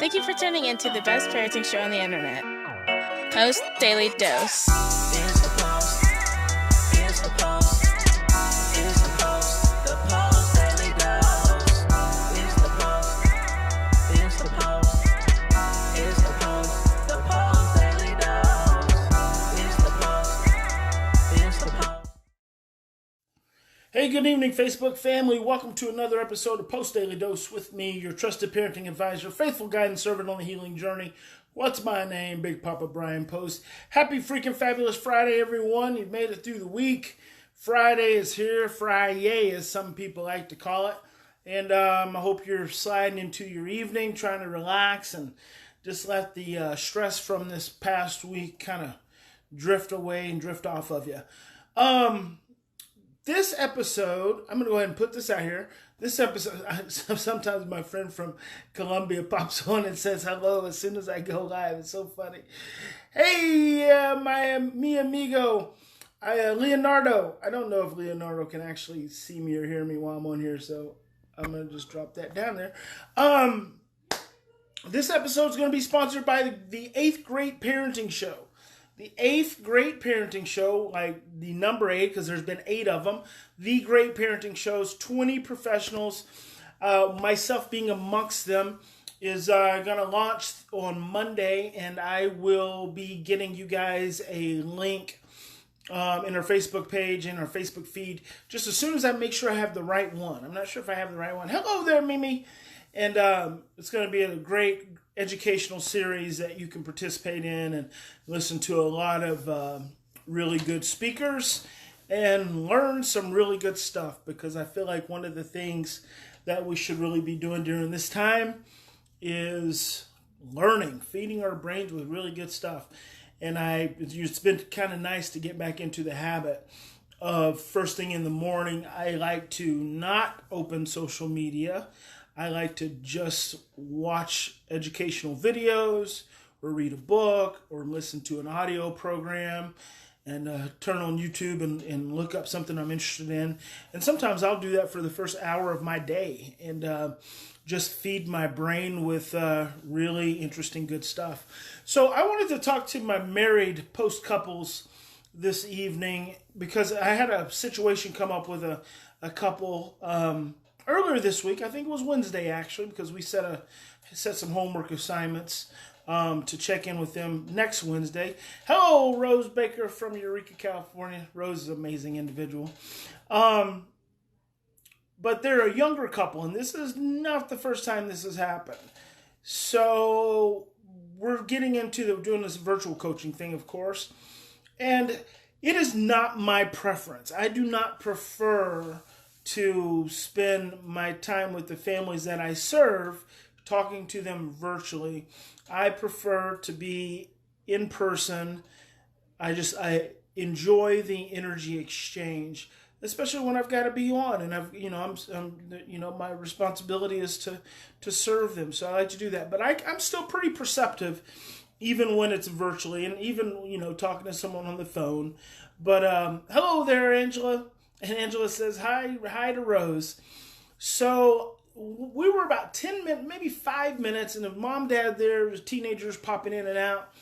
Thank you for tuning in to the best parenting show on the internet, Post Daily Dose. It's the Post. It's the Post. It's the Post. The Post Daily Dose. It's the Post. It's the Post. It's the Post. The Post Daily Dose. It's the Post. It's the Post. Hey, good evening, Facebook family. Welcome to another episode of Post Daily Dose with me, your trusted parenting advisor, faithful guide and servant on the healing journey. What's my name? Big Papa Brian+Post. Happy freaking fabulous Friday, everyone. You've made it through the week. Friday is here. Friday, as some people like to call it. And I hope you're sliding into your evening, trying to relax and just let the stress from this past week kind of drift away and drift off of you. This episode, I'm going to go ahead and put this out here. This episode, sometimes my friend from Colombia pops on and says hello as soon as I go live. It's so funny. Hey, mi amigo, Leonardo. I don't know if Leonardo can actually see me or hear me while I'm on here, so I'm going to just drop that down there. This episode is going to be sponsored by the 8th Grade Parenting Show. The 8th Great Parenting Show, like the number 8, because there's been 8 of them. The Great Parenting Shows, 20 professionals, myself being amongst them, is going to launch on Monday, and I will be getting you guys a link in our Facebook page and our Facebook feed, just as soon as I make sure I have the right one. I'm not sure if I have the right one. Hello there, Mimi. And it's going to be a great educational series that you can participate in and listen to a lot of really good speakers and learn some really good stuff, because I feel like one of the things that we should really be doing during this time is learning, feeding our brains with really good stuff. And it's been kind of nice to get back into the habit of first thing in the morning, I like to not open social media. I like to just watch educational videos or read a book or listen to an audio program and turn on YouTube and look up something I'm interested in. And sometimes I'll do that for the first hour of my day and just feed my brain with really interesting, good stuff. So I wanted to talk to my married post couples this evening because I had a situation come up with a couple earlier this week. I think it was Wednesday, actually, because we set some homework assignments to check in with them next Wednesday. Hello, Rose Baker from Eureka, California. Rose is an amazing individual. But they're a younger couple, and this is not the first time this has happened. So we're getting into doing this virtual coaching thing, of course. And it is not my preference. I do not prefer to spend my time with the families that I serve, talking to them virtually. I prefer to be in person. I enjoy the energy exchange, especially when I've got to be on, and my responsibility is to serve them. So I like to do that. But I'm still pretty perceptive, even when it's virtually, and even talking to someone on the phone. But hello there, Angela. And Angela says, hi to Rose. So we were about 10 minutes, maybe 5 minutes, and the mom, dad there, teenagers popping in and out.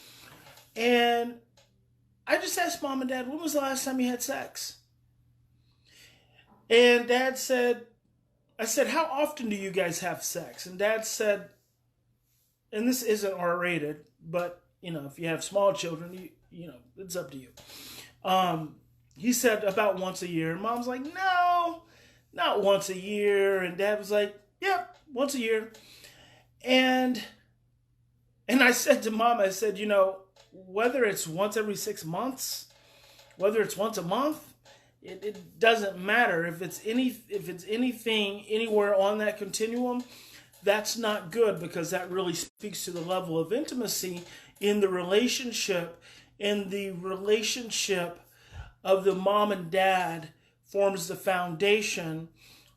And I just asked mom and dad, when was the last time you had sex? And I said, how often do you guys have sex? And dad said, and this isn't R-rated, but, if you have small children, it's up to you. He said about once a year. And mom's like, no, not once a year. And dad was like, yep, once a year. And I said to mom, I said, whether it's once every 6 months, whether it's once a month, it doesn't matter. If it's anything anywhere on that continuum, that's not good, because that really speaks to the level of intimacy in the relationship, of the mom and dad forms the foundation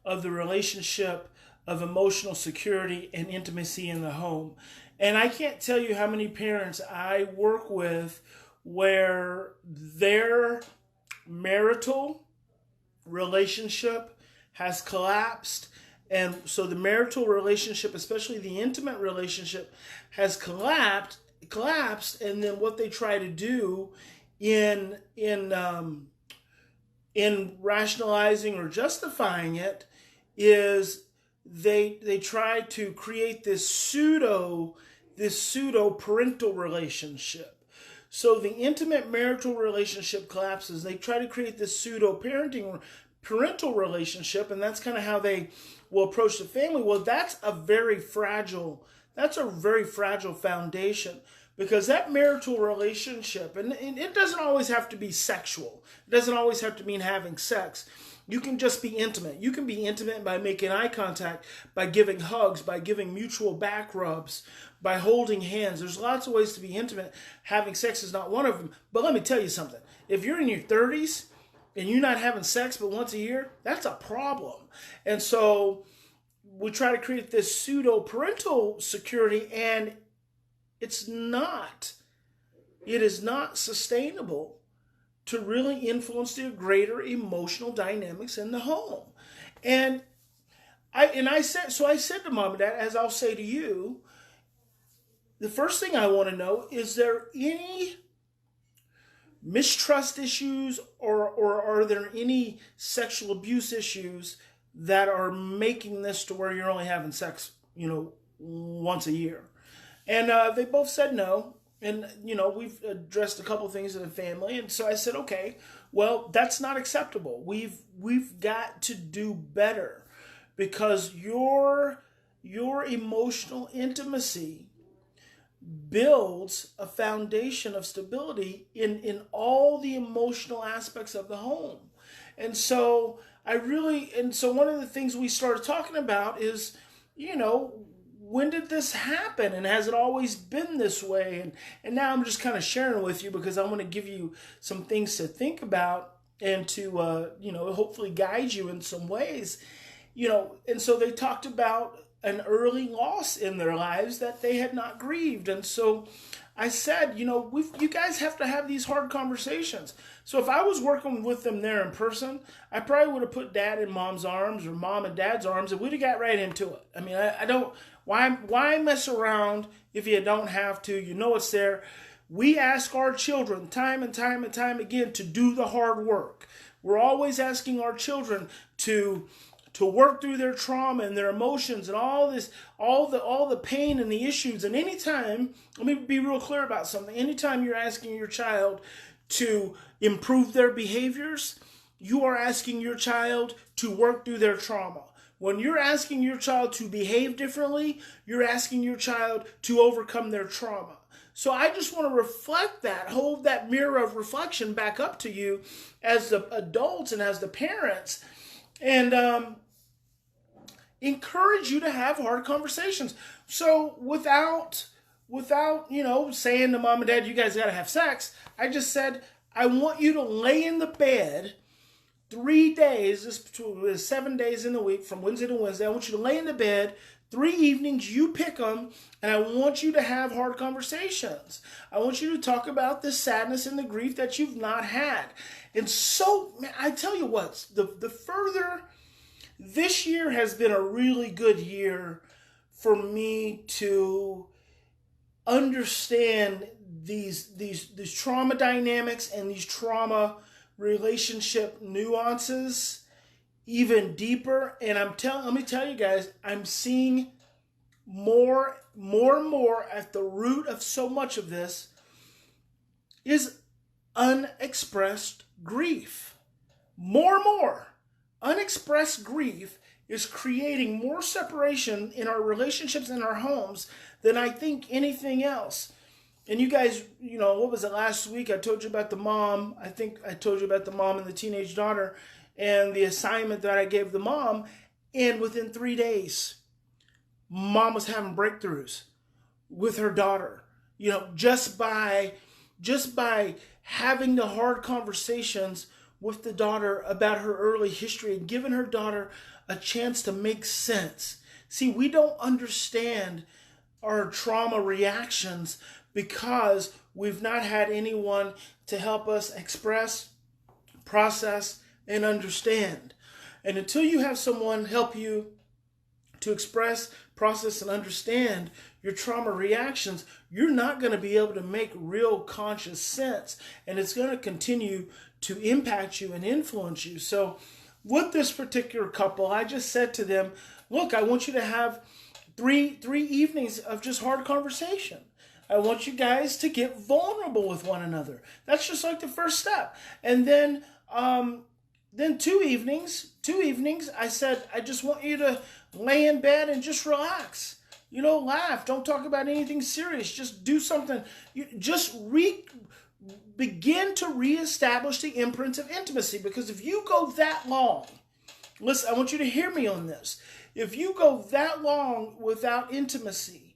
of the relationship of emotional security and intimacy in the home. And I can't tell you how many parents I work with where their marital relationship has collapsed And so the marital relationship, especially the intimate relationship, has collapsed. And then what they try to do in rationalizing or justifying it is they try to create this pseudo parental relationship. So the intimate marital relationship collapses. They try to create this pseudo parental relationship, and that's kind of how they will approach the family. Well, that's a very fragile foundation, because that marital relationship, and it doesn't always have to be sexual. It doesn't always have to mean having sex. You can just be intimate. You can be intimate by making eye contact, by giving hugs, by giving mutual back rubs, by holding hands. There's lots of ways to be intimate. Having sex is not one of them. But let me tell you something. If you're in your 30s and you're not having sex but once a year, that's a problem. And so we try to create this pseudo-parental security, and it is not sustainable to really influence the greater emotional dynamics in the home. And I said to Mom and Dad, as I'll say to you, the first thing I want to know, is there any mistrust issues or are there any sexual abuse issues that are making this to where you're only having sex, once a year? And they both said no. And, we've addressed a couple things in the family. And so I said, okay, well, that's not acceptable. We've got to do better, because your emotional intimacy builds a foundation of stability in all the emotional aspects of the home. And so one of the things we started talking about is, when did this happen, and has it always been this way? And now I'm just kind of sharing with you, because I want to give you some things to think about and to hopefully guide you in some ways. And so they talked about an early loss in their lives that they had not grieved. And so I said, you guys have to have these hard conversations. So if I was working with them there in person, I probably would have put Dad in Mom's arms or Mom in Dad's arms, and we'd have got right into it. I mean, I don't, why mess around if you don't have to? It's there. We ask our children time and time and time again to do the hard work. We're always asking our children to work through their trauma and their emotions and all the pain and the issues. And anytime, let me be real clear about something. Anytime you're asking your child to improve their behaviors, you are asking your child to work through their trauma. When you're asking your child to behave differently, you're asking your child to overcome their trauma. So I just want to reflect that, hold that mirror of reflection back up to you as the adults and as the parents, and encourage you to have hard conversations. So without saying to Mom and Dad, you guys got to have sex, I just said, I want you to lay in the bed 3 days, this is 7 days in the week, from Wednesday to Wednesday. I want you to lay in the bed 3 evenings, you pick them, and I want you to have hard conversations. I want you to talk about the sadness and the grief that you've not had. And so, man, I tell you what, the further, this year has been a really good year for me to understand these trauma dynamics and these trauma relationship nuances even deeper. And let me tell you guys, I'm seeing more and more at the root of so much of this is unexpressed grief. More and more unexpressed grief is creating more separation in our relationships and our homes than I think anything else. And you guys, what was it, last week? I told you about the mom. I think I told you about the mom and the teenage daughter and the assignment that I gave the mom. And within 3 days, Mom was having breakthroughs with her daughter. Just by having the hard conversations with the daughter about her early history and giving her daughter a chance to make sense. See, we don't understand our trauma reactions because we've not had anyone to help us express, process, and understand. And until you have someone help you to express, process, and understand your trauma reactions, you're not going to be able to make real conscious sense, and it's going to continue to impact you and influence you. So with this particular couple, I just said to them, look, I want you to have three evenings of just hard conversation. I want you guys to get vulnerable with one another. That's just like the first step. And then 2 evenings, I said, I just want you to lay in bed and just relax. Laugh. Don't talk about anything serious. Just do something. Begin to reestablish the imprints of intimacy. Because if you go that long, listen, I want you to hear me on this. If you go that long without intimacy,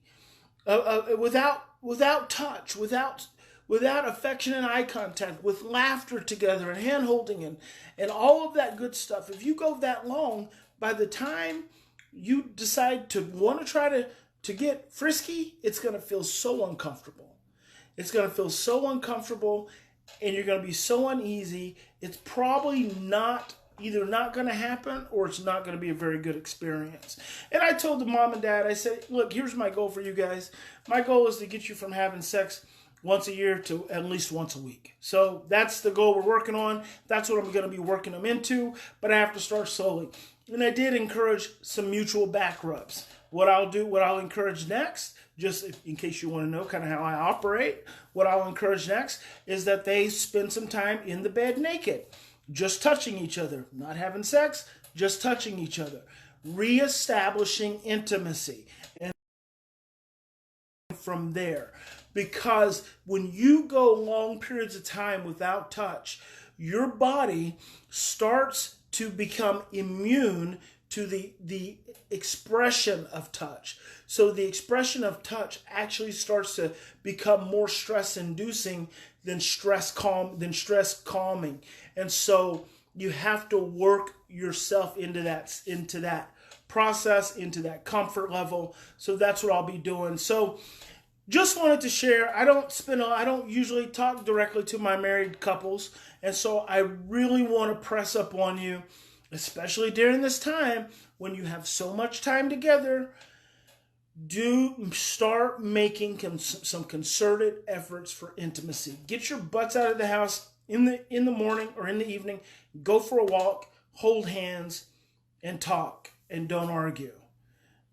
without touch, without affection and eye contact, with laughter together and hand holding and all of that good stuff, if you go that long, by the time you decide to want to try to get frisky, it's going to feel so uncomfortable. It's going to feel so uncomfortable, and you're going to be so uneasy. It's probably either not going to happen, or it's not going to be a very good experience. And I told the mom and dad, I said, look, here's my goal for you guys. My goal is to get you from having sex once a year to at least once a week. So that's the goal we're working on. That's what I'm going to be working them into, but I have to start slowly. And I did encourage some mutual back rubs. What I'll encourage next, just in case you want to know kind of how I operate, what I'll encourage next is that they spend some time in the bed naked, just touching each other, not having sex, just touching each other, reestablishing intimacy. And from there, because when you go long periods of time without touch, your body starts to become immune to the expression of touch. So the expression of touch actually starts to become more stress-inducing than stress calming. And so you have to work yourself into that process, into that comfort level. So that's what I'll be doing. So just wanted to share. I don't usually talk directly to my married couples, and so I really want to press up on you, especially during this time when you have so much time together. Do start making some concerted efforts for intimacy. Get your butts out of the house in the morning or in the evening. Go for a walk, hold hands, and talk, and don't argue.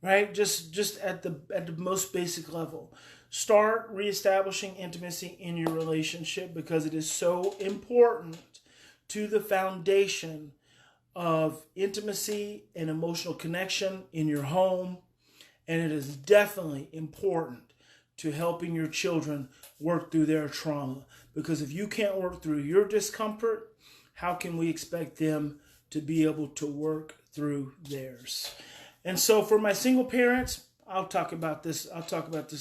Right? Just at the most basic level. Start reestablishing intimacy in your relationship, because it is so important to the foundation of intimacy and emotional connection in your home. And it is definitely important to helping your children work through their trauma. Because if you can't work through your discomfort, how can we expect them to be able to work through theirs? And so for my single parents, I'll talk about this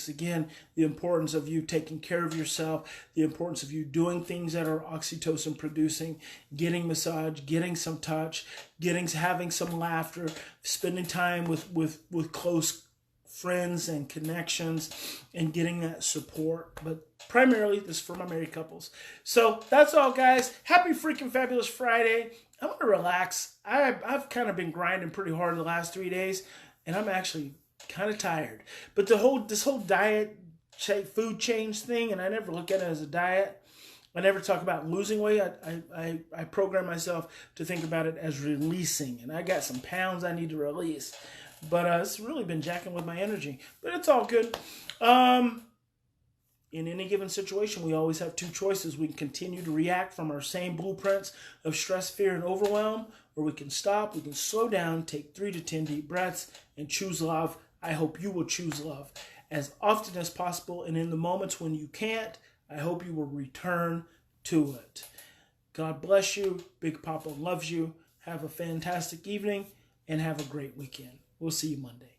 again, the importance of you taking care of yourself, the importance of you doing things that are oxytocin producing, getting massage, getting some touch, having some laughter, spending time with close friends and connections, and getting that support. But primarily, this is for my married couples. So that's all, guys. Happy freaking fabulous Friday. I'm going to relax. I've kind of been grinding pretty hard the last 3 days, and I'm actually kind of tired. But this whole diet, food change thing, and I never look at it as a diet. I never talk about losing weight. I program myself to think about it as releasing, and I got some pounds I need to release. But it's really been jacking with my energy. But it's all good. In any given situation, we always have two choices. We can continue to react from our same blueprints of stress, fear, and overwhelm, or we can stop, we can slow down, take 3 to 10 deep breaths, and choose love. I hope you will choose love as often as possible, and in the moments when you can't, I hope you will return to it. God bless you. Big Papa loves you. Have a fantastic evening, and have a great weekend. We'll see you Monday.